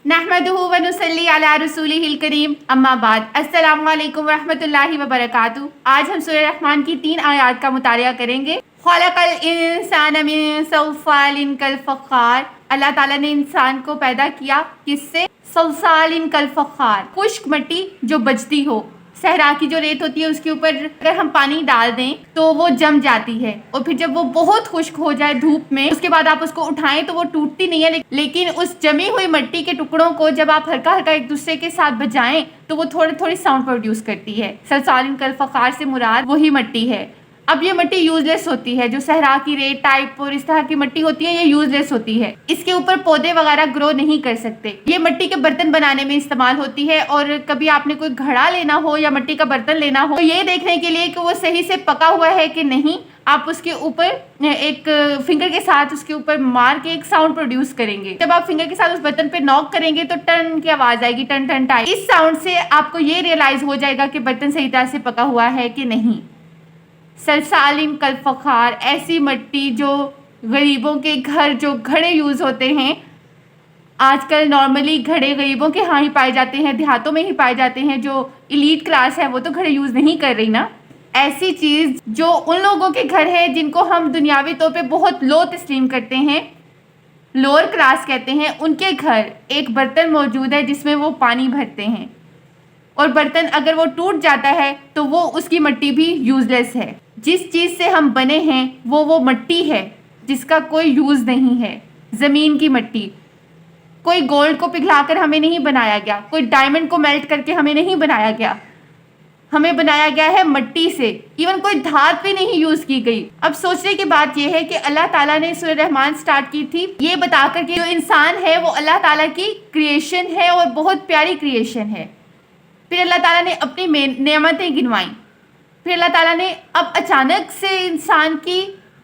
नहमदुहु व नुसल्ली अला रसूलिहिल करीम अम्मा बाद अस्सलामु अलैकुम रहमतुल्लाहि व बरकातुहू। आज हम सूरह रहमान की 3 आयत का मुतालिया करेंगे। खलक़ल इंसान मिन सल्सालिन कल फ़ख़्ख़ार, अल्लाह ताला ने इंसान को पैदा किया किससे? सल्सालिन कल फ़ख़्ख़ार, खुश्क मिट्टी जो बजती हो। सहरा की जो रेत होती है उसके ऊपर अगर हम पानी डाल दें तो वो जम जाती है, और फिर जब वो बहुत खुश्क हो जाए धूप में, उसके बाद आप उसको उठाएं तो वो टूटती नहीं है, लेकिन उस जमी हुई मिट्टी के टुकड़ों को जब आप हल्का हल्का एक दूसरे के साथ बजाएं तो वो थोड़ी थोड़ी साउंड प्रोड्यूस करती है। सल्सालिन कल फ़ख़्ख़ार से मुराद वही मिट्टी है। अब ये मिट्टी यूजलेस होती है, जो सहरा की रेत टाइप और इस तरह की मिट्टी होती है ये यूजलेस होती है। इसके ऊपर पौधे वगैरह ग्रो नहीं कर सकते। ये मिट्टी के बर्तन बनाने में इस्तेमाल होती है, और कभी आपने कोई घड़ा लेना हो या मिट्टी का बर्तन लेना हो तो ये देखने के लिए कि वो सही से पका हुआ है कि नहीं, आप उसके ऊपर एक फिंगर के साथ उसके ऊपर मार के एक साउंड प्रोड्यूस करेंगे। जब आप फिंगर के साथ उस बर्तन पे नॉक करेंगे तो टन की आवाज आएगी, टन टन टाइप। इस साउंड से आपको ये रियलाइज हो जाएगा कि बर्तन सही तरह से पका हुआ है कि नहीं। सल्सालिन कल फ़ख़्ख़ार, ऐसी मिट्टी जो गरीबों के घर, जो घड़े यूज़ होते हैं, आजकल नॉर्मली घड़े गरीबों के यहाँ ही पाए जाते हैं, देहातों में ही पाए जाते हैं। जो इलीट क्लास है वो तो घड़े यूज़ नहीं कर रही ना। ऐसी चीज़ जो उन लोगों के घर है जिनको हम दुनियावी तौर पे बहुत लो तस्लीम करते हैं, लोअर क्लास कहते हैं, उनके घर एक बर्तन मौजूद है जिसमें वो पानी भरते हैं, और बर्तन अगर वो टूट जाता है तो वो उसकी मिट्टी भी यूजलेस है। जिस चीज़ से हम बने हैं वो मिट्टी है जिसका कोई यूज़ नहीं है। ज़मीन की मिट्टी, कोई गोल्ड को पिघलाकर हमें नहीं बनाया गया, कोई डायमंड को मेल्ट करके हमें नहीं बनाया गया, हमें बनाया गया है मिट्टी से। इवन कोई धात भी नहीं यूज की गई। अब सोचने की बात यह है कि अल्लाह ताला ने सूरह रहमान स्टार्ट की थी ये बताकर कि जो इंसान है वो अल्लाह ताला की क्रिएशन है और बहुत प्यारी क्रिएशन है। फिर अल्लाह ताला ने अपनी नेमतें गिनवाई। फिर अल्लाह ताला ने अब अचानक से इंसान की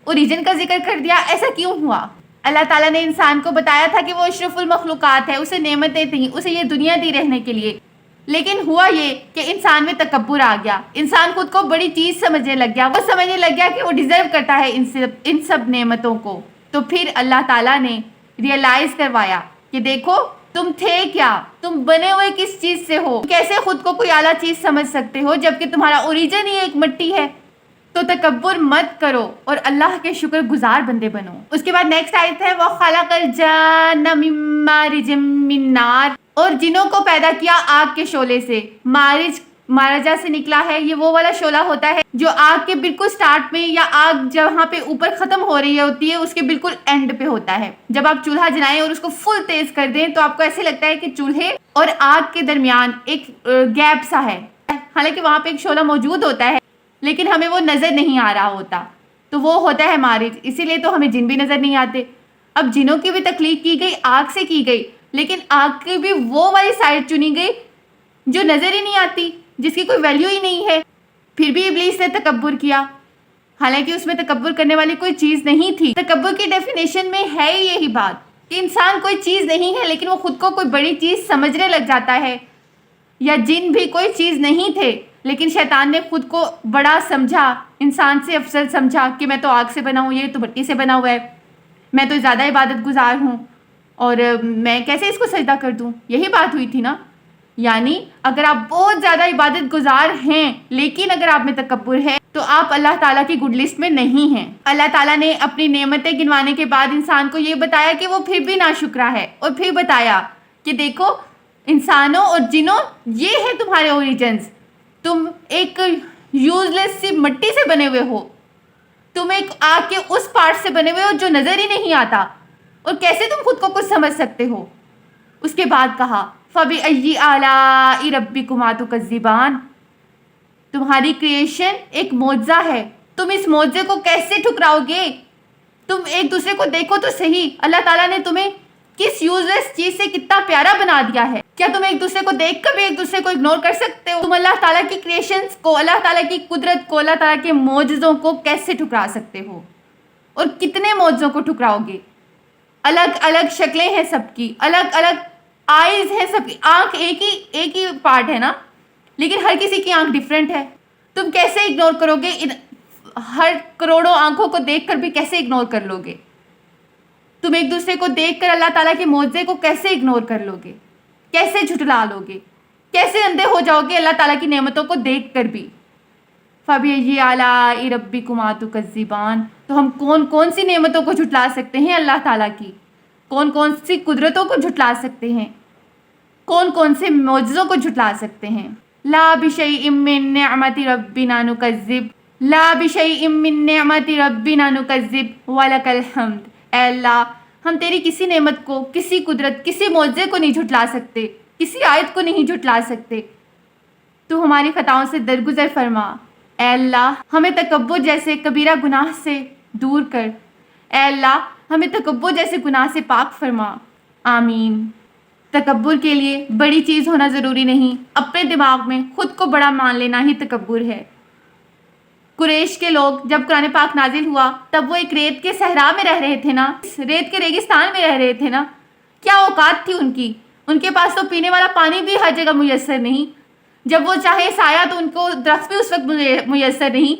ओरिजिन का जिक्र कर दिया। ऐसा क्यों हुआ? अल्लाह ताला ने इंसान को बताया था कि वो अशरफुल मखलूकात है, उसे नेमतें थी, उसे ये दुनिया दी रहने के लिए। लेकिन हुआ ये कि इंसान में तकब्बुर आ गया। इंसान खुद को बड़ी चीज़ समझने लग गया। वो समझने लग गया कि वो डिज़र्व करता है इन सब नेमतों को। तो फिर अल्लाह ताला ने रियलाइज़ करवाया कि देखो तुम थे क्या, तुम बने हुए किस चीज़ से हो, कैसे खुद को कोई आला चीज़ समझ सकते हो जबकि तुम्हारा ओरिजिन ही एक मिट्टी है। तो तकब्बुर मत करो और अल्लाह के शुक्र गुजार बंदे बनो। उसके बाद नेक्स्ट आयत है वो खलक़ल जन्न मिन मारिजिम मिन नार, और जिनों को पैदा किया आग के शोले से। मारिज मारजा से निकला है, ये वो वाला शोला होता है जो आग के बिल्कुल स्टार्ट में, या आग जहाँ पे ऊपर खत्म हो रही होती है उसके बिल्कुल एंड पे होता है। जब आप चूल्हा जलाएं और उसको फुल तेज कर दें तो आपको ऐसे लगता है कि चूल्हे और आग के दरमियान एक गैप सा है। हालांकि वहां पे एक शोला मौजूद होता है लेकिन हमें वो नजर नहीं आ रहा होता, तो वो होता है मारिज। इसीलिए तो हमें जिन भी नजर नहीं आते। अब जिनों की भी तकलीफ की गई आग से की गई, लेकिन आग की भी वो वाली साइड चुनी गई जो नजर ही नहीं आती, जिसकी कोई वैल्यू ही नहीं है। फिर भी इब्लीस ने तकब्बुर किया, हालांकि उसमें तकब्बुर करने वाली कोई चीज़ नहीं थी। तकब्बुर की डेफिनेशन में है ही यही बात कि इंसान कोई चीज़ नहीं है लेकिन वो खुद को कोई बड़ी चीज़ समझने लग जाता है। या जिन भी कोई चीज़ नहीं थे लेकिन शैतान ने खुद को बड़ा समझा, इंसान से अफजल समझा कि मैं तो आग से बना हूँ, ये तो मिट्टी से बना हुआ है, मैं तो ज़्यादा इबादत गुजार हूँ, और मैं कैसे इसको सजदा कर दूँ। यही बात हुई थी ना। यानी अगर आप बहुत ज़्यादा इबादत गुजार हैं लेकिन अगर आप में तकब्बुर है तो आप अल्लाह ताला की गुड लिस्ट में नहीं हैं। अल्लाह ताला ने अपनी नेमतें गिनवाने के बाद इंसान को ये बताया कि वो फिर भी नाशुक्रा है, और फिर बताया कि देखो इंसानों और जिनों, ये है तुम्हारे ओरिजिन्स। तुम एक यूजलेस सी मिट्टी से बने हुए हो, तुम एक आग के उस पार्ट से बने हुए हो जो नज़र ही नहीं आता, और कैसे तुम खुद को कुछ समझ सकते हो। उसके बाद कहा फ़बिअय्यि आलाइ रब्बिकुमा तुकज़्ज़िबान, तुम्हारी क्रिएशन एक मौजज़ा है, तुम इस मौजज़े को कैसे ठुकराओगे। तुम एक दूसरे को देखो तो सही, अल्लाह ताला ने तुम्हें किस यूजलेस चीज़ से कितना प्यारा बना दिया है। क्या तुम एक दूसरे को देख कर भी एक दूसरे को इग्नोर कर सकते हो? तुम अल्लाह ताला की क्रिएशंस को, अल्लाह ताला की कुदरत को, अल्लाह ताला के मौजज़ों को कैसे ठुकरा सकते हो, और कितने मौजज़ों को ठुकराओगे। अलग अलग शक्लें हैं सबकी, अलग अलग आईज है सबकी। आंख एक ही पार्ट है ना, लेकिन हर किसी की आंख डिफरेंट है। तुम कैसे इग्नोर करोगे? इन हर करोड़ों आंखों को देखकर भी कैसे इग्नोर कर लोगे? तुम एक दूसरे को देखकर अल्लाह ताला के मौजज़े को कैसे इग्नोर कर लोगे? कैसे झुटला लोगे, कैसे अंधे हो जाओगे अल्लाह ताला की नेमतों को देख कर भी। फबिअय्यि आलाइ रब्बिकुमा तुकज़्ज़िबान, तो हम कौन कौन सी नेमतों को झुटला सकते हैं अल्लाह ताला की, कौन कौन सी कुदरतों को झुटला सकते हैं, कौन कौन से मौजज़ों को झुटला सकते हैं। ला बिशैइन मिन निअमति रब्बिना नुकज़्ज़िब, ला बिशैइन मिन निअमति रब्बिना नुकज़्ज़िब वलकल हम्द। ऐ अल्लाह, हम तेरी किसी नेमत को, किसी कुदरत, किसी मौजज़े को नहीं झुटला सकते, किसी आयत को नहीं झुटला सकते। तू हमारी खताओं से दरगुजर फरमा। ऐ अल्लाह, हमें तकब्बुर जैसे कबीरा गुनाह से दूर कर। ऐ अल्लाह, हमें तकब्बुर जैसे गुनाह से पाक फरमा। आमीन। तकब्बुर के लिए बड़ी चीज़ होना ज़रूरी नहीं, अपने दिमाग में खुद को बड़ा मान लेना ही तकब्बुर है। कुरैश के लोग जब कुरान पाक नाजिल हुआ तब वो एक रेत के सहरा में रह रहे थे ना, रेत के रेगिस्तान में रह रहे थे ना। क्या औकात थी उनकी, उनके पास तो पीने वाला पानी भी हर जगह मुयस्सर नहीं। जब वो चाहे साया तो उनको दरख्त भी उस वक्त मुयस्सर नहीं।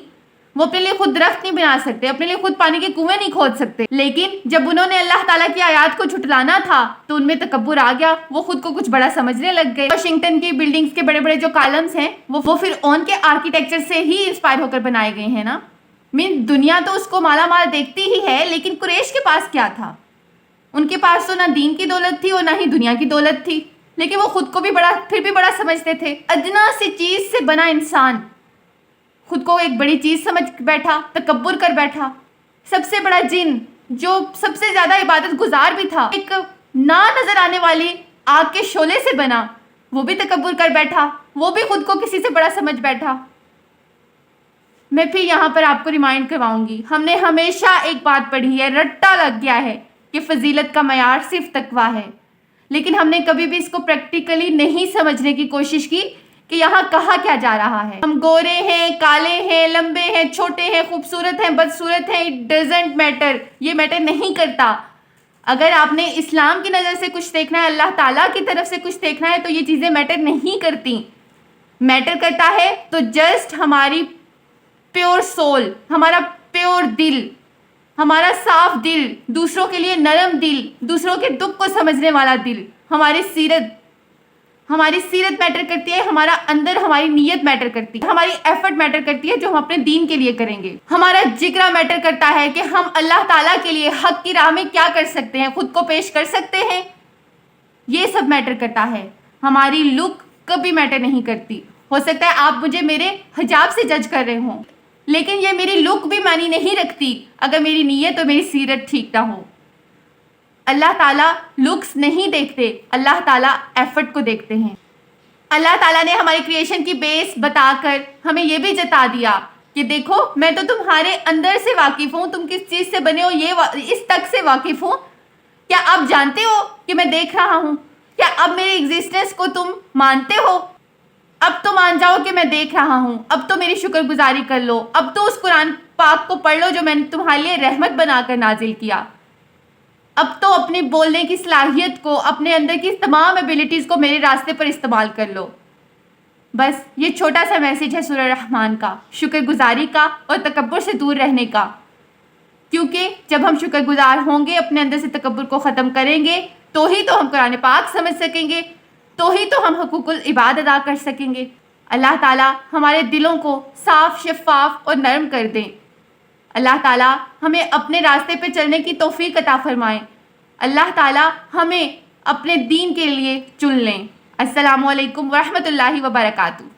वो अपने लिए खुद दरख्त नहीं बना सकते, अपने लिए खुद पानी के कुएं नहीं खोद सकते। लेकिन जब उन्होंने अल्लाह ताला की आयत को झुटलाना था तो उनमें तकब्बुर आ गया, वो खुद को कुछ बड़ा समझने लग गए। वाशिंगटन की बिल्डिंग्स के बड़े बड़े जो कॉलम्स हैं वो फिर ऑन के आर्किटेक्चर से ही इंस्पायर होकर बनाए गए हैं ना। दुनिया तो उसको माला माल देखती ही है, लेकिन कुरैश के पास क्या था? उनके पास तो ना दीन की दौलत थी और ना ही दुनिया की दौलत थी, लेकिन वो खुद को भी बड़ा, फिर भी बड़ा समझते थे। अदना सी चीज से बना इंसान खुद को एक बड़ी चीज समझ बैठा, तकब्बुर कर बैठा। सबसे बड़ा जिन जो सबसे ज्यादा इबादत गुजार भी था, एक ना नजर आने वाली आग के शोले से बना, वो भी तकब्बुर कर बैठा, वो भी खुद को किसी से बड़ा समझ बैठा। मैं फिर यहाँ पर आपको रिमाइंड करवाऊंगी, हमने हमेशा एक बात पढ़ी है, रट्टा लग गया है कि फजीलत का मयार सिर्फ तकवा है, लेकिन हमने कभी भी इसको प्रैक्टिकली नहीं समझने की कोशिश की कि यहाँ कहा क्या जा रहा है। हम गोरे हैं, काले हैं, लंबे हैं, छोटे हैं, खूबसूरत हैं, बदसूरत हैं, इट डजंट मैटर, ये मैटर नहीं करता। अगर आपने इस्लाम की नज़र से कुछ देखना है, अल्लाह ताला की तरफ से कुछ देखना है, तो ये चीज़ें मैटर नहीं करती। मैटर करता है तो जस्ट हमारी प्योर सोल, हमारा प्योर दिल, हमारा साफ दिल, दूसरों के लिए नरम दिल, दूसरों के दुख को समझने वाला दिल, हमारी सीरत मैटर करती है, हमारा अंदर हमारी नीयत मैटर करती है, हमारी एफर्ट मैटर करती है जो हम अपने दीन के लिए करेंगे। हमारा जिगरा मैटर करता है कि हम अल्लाह ताला के लिए हक की राह में क्या कर सकते हैं, खुद को पेश कर सकते हैं, ये सब मैटर करता है। हमारी लुक कभी मैटर नहीं करती। हो सकता है आप मुझे मेरे हिजाब से जज कर रहे हों, लेकिन ये मेरी लुक भी मानी नहीं रखती अगर मेरी नीयत और मेरी सीरत ठीक ना हो। अल्लाह ताला लुक्स नहीं देखते, अल्लाह ताला एफर्ट को देखते हैं। अल्लाह ताला ने हमारी क्रिएशन की बेस बताकर हमें यह भी जता दिया कि देखो मैं तो तुम्हारे अंदर से वाकिफ हूँ, तुम किस चीज़ से बने हो ये इस तक से वाकिफ हूँ। क्या आप जानते हो कि मैं देख रहा हूँ? क्या अब मेरी एग्जिस्टेंस को तुम मानते हो? अब तो मान जाओ कि मैं देख रहा हूँ, अब तो मेरी शुक्रगुजारी कर लो, अब तो उस कुरान पाक को पढ़ लो जो मैंने तुम्हारे लिए रहमत बनाकर नाजिल किया। अब तो अपनी बोलने की सलाहियत को, अपने अंदर की तमाम एबिलिटीज़ को मेरे रास्ते पर इस्तेमाल कर लो। बस ये छोटा सा मैसेज है सूरह रहमान का, शुक्रगुजारी का और तकब्बुर से दूर रहने का। क्योंकि जब हम शुक्रगुजार होंगे, अपने अंदर से तकब्बुर को ख़त्म करेंगे, तो ही तो हम कुरान पाक समझ सकेंगे, तो ही तो हम हुकूकुल इबाद अदा कर सकेंगे। अल्लाह ताला हमारे दिलों को साफ, शफ़ाफ और नरम कर दें। अल्लाह ताला हमें अपने रास्ते पे चलने की तौफीक अता फरमाएं। अल्लाह ताला हमें अपने दीन के लिए चुन लें। अस्सलामु अलैकुम व रहमतुल्लाहि व बरकातुहू।